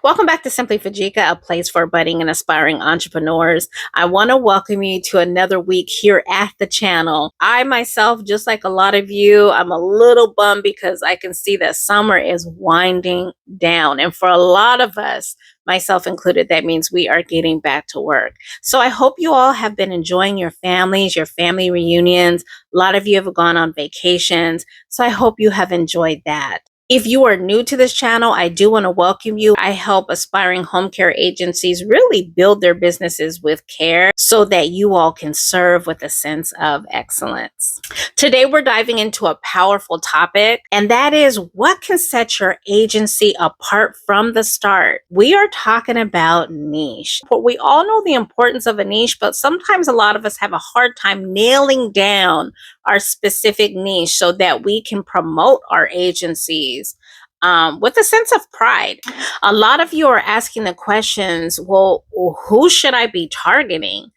Welcome back to Simply Fajika, a place for budding and aspiring entrepreneurs. I want to welcome you to another week here at the channel. I myself, just like a lot of you, I'm a little bummed because I can see that summer is winding down. And for a lot of us, myself included, that means we are getting back to work. So I hope you all have been enjoying your families, your family reunions. A lot of you have gone on vacations. So I hope you have enjoyed that. If you are new to this channel, I do want to welcome you. I help aspiring home care agencies really build their businesses with care so that you all can serve with a sense of excellence. Today, we're diving into a powerful topic, and that is what can set your agency apart from the start. We are talking about niche. We all know the importance of a niche, but sometimes a lot of us have a hard time nailing down our specific niche so that we can promote our agencies with a sense of pride. A lot of you are asking the questions, well, who should I be targeting?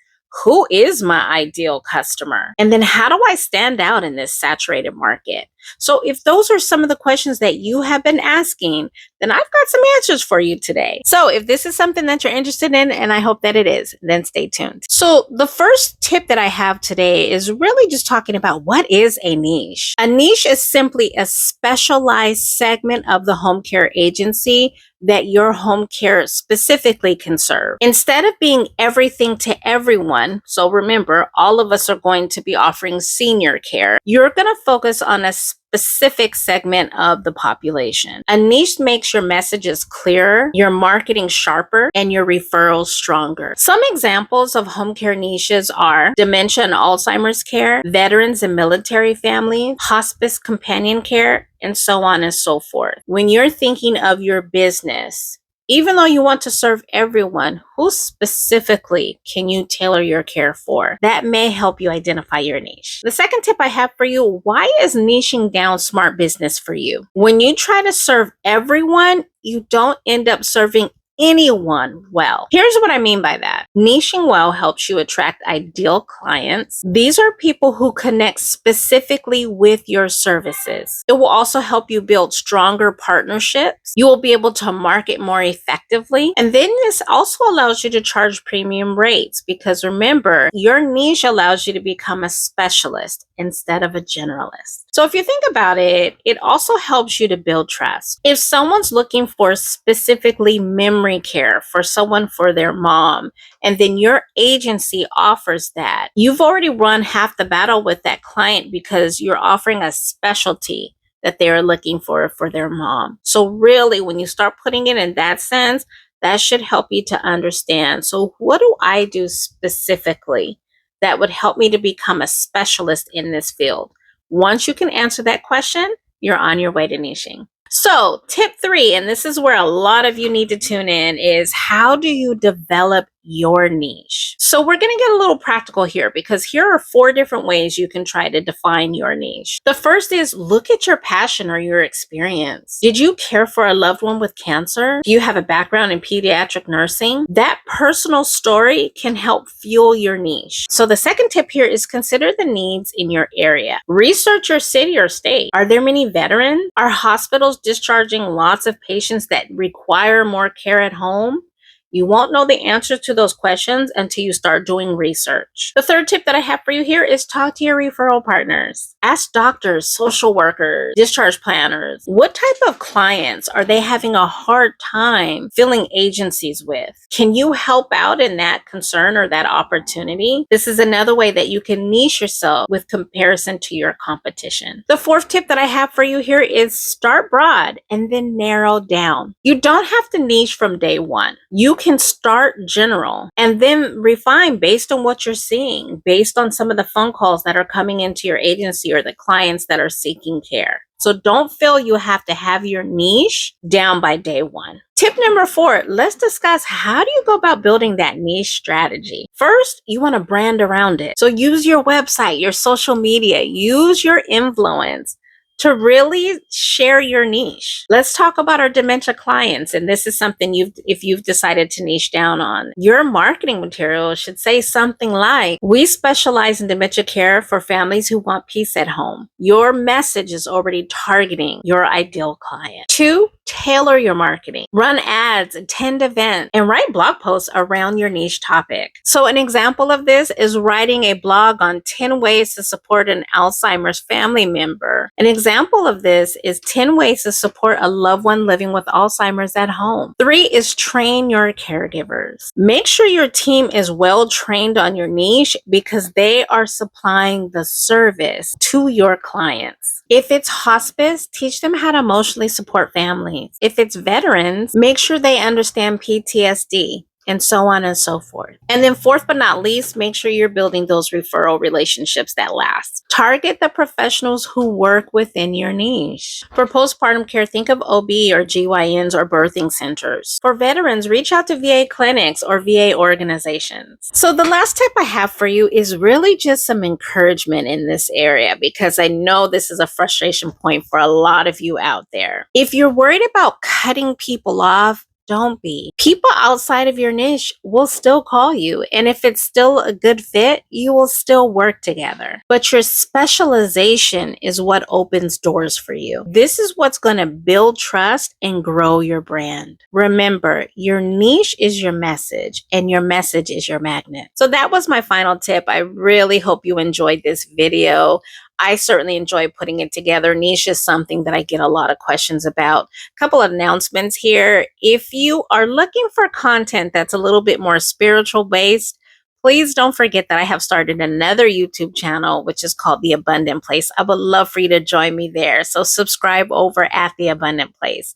Who is my ideal customer? And then how do I stand out in this saturated market? So if those are some of the questions that you have been asking, then I've got some answers for you today. So if this is something that you're interested in, and I hope that it is, then stay tuned. So the first tip that I have today is really just talking about what is a niche. A niche is simply a specialized segment of the home care agency that your home care specifically can serve. Instead of being everything to everyone, so remember, all of us are going to be offering senior care, you're going to focus on a specific segment of the population. A niche makes your messages clearer, your marketing sharper, and your referrals stronger. Some examples of home care niches are dementia and Alzheimer's care, veterans and military families, hospice companion care, and so on and so forth. When you're thinking of your business, even though you want to serve everyone, who specifically can you tailor your care for? That may help you identify your niche. The second tip I have for you, why is niching down smart business for you? When you try to serve everyone, you don't end up serving anyone well. Here's what I mean by that. Niching well helps you attract ideal clients. These are people who connect specifically with your services. It will also help you build stronger partnerships. You will be able to market more effectively. And then this also allows you to charge premium rates because remember, your niche allows you to become a specialist instead of a generalist. So if you think about it, it also helps you to build trust. If someone's looking for specifically memory care for someone for their mom, and then your agency offers that, you've already run half the battle with that client because you're offering a specialty that they're looking for their mom. So really, when you start putting it in that sense, that should help you to understand. So what do I do specifically that would help me to become a specialist in this field? Once you can answer that question, you're on your way to niching. So tip 3, and this is where a lot of you need to tune in, is how do you develop your niche? So we're going to get a little practical here because here are 4 different ways you can try to define your niche. The first is look at your passion or your experience. Did you care for a loved one with cancer? Do you have a background in pediatric nursing? That personal story can help fuel your niche. So the second tip here is consider the needs in your area. Research your city or state. Are there many veterans? Are hospitals discharging lots of patients that require more care at home? You won't know the answer to those questions until you start doing research. The third tip that I have for you here is talk to your referral partners. Ask doctors, social workers, discharge planners, what type of clients are they having a hard time filling agencies with? Can you help out in that concern or that opportunity? This is another way that you can niche yourself with comparison to your competition. The fourth tip that I have for you here is start broad and then narrow down. You don't have to niche from day one. You can start general and then refine based on what you're seeing, based on some of the phone calls that are coming into your agency or the clients that are seeking care. So don't feel you have to have your niche down by day one. Tip number 4, let's discuss how do you go about building that niche strategy. First, you want to brand around it. So use your website, your social media, use your influence. to really share your niche. Let's talk about our dementia clients. And this is something if you've decided to niche down on. Your marketing material should say something like, we specialize in dementia care for families who want peace at home. Your message is already targeting your ideal client. 2, tailor your marketing. Run ads, attend events, and write blog posts around your niche topic. So an example of this is writing a blog on 10 ways to support an Alzheimer's family member. An example of this is 10 ways to support a loved one living with Alzheimer's at home. 3 is train your caregivers. Make sure your team is well trained on your niche because they are supplying the service to your clients. If it's hospice, teach them how to emotionally support families. If it's veterans, make sure they understand PTSD, and so on and so forth. And then 4th but not least, make sure you're building those referral relationships that last. Target the professionals who work within your niche. For postpartum care, think of OB or GYNs or birthing centers. For veterans, reach out to VA clinics or VA organizations. So the last tip I have for you is really just some encouragement in this area, because I know this is a frustration point for a lot of you out there. If you're worried about cutting people off, don't be. People outside of your niche will still call you. And if it's still a good fit, you will still work together. But your specialization is what opens doors for you. This is what's going to build trust and grow your brand. Remember, your niche is your message and your message is your magnet. So that was my final tip. I really hope you enjoyed this video. I certainly enjoy putting it together. Niche is something that I get a lot of questions about. A couple of announcements here. If you are looking for content that's a little bit more spiritual based, please don't forget that I have started another YouTube channel, which is called The Abundant Place. I would love for you to join me there. So subscribe over at The Abundant Place.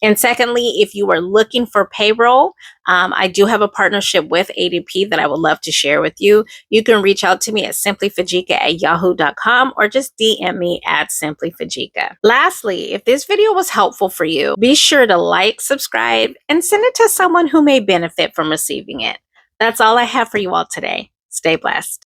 And secondly, if you are looking for payroll, I do have a partnership with ADP that I would love to share with you. You can reach out to me at simplyfajika@yahoo.com or just DM me at simplyfajika. Lastly, if this video was helpful for you, be sure to like, subscribe, and send it to someone who may benefit from receiving it. That's all I have for you all today. Stay blessed.